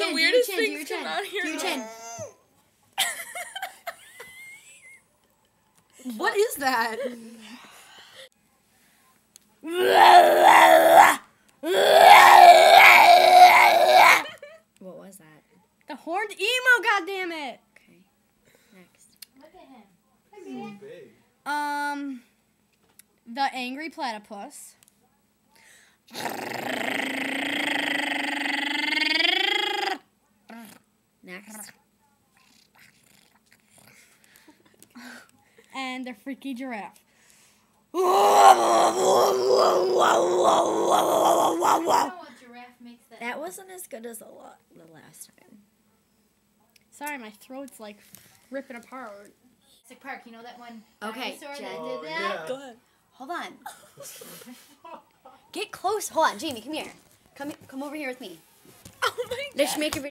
chin. The weirdest do things come out here. Do your chin. What is that? What was that? The horned emo, goddammit! Okay. Next. Look at him. The angry platypus. Next. And the freaky giraffe. I don't know what giraffe makes that. That wasn't as good as the last time. Sorry, my throat's like ripping apart. Jurassic Park, you know that one Okay, dinosaur Jen. that did that? Go ahead. Hold on. Get close. Hold on, Jamie, come here. Come over here with me. Oh my god. Let's make a video.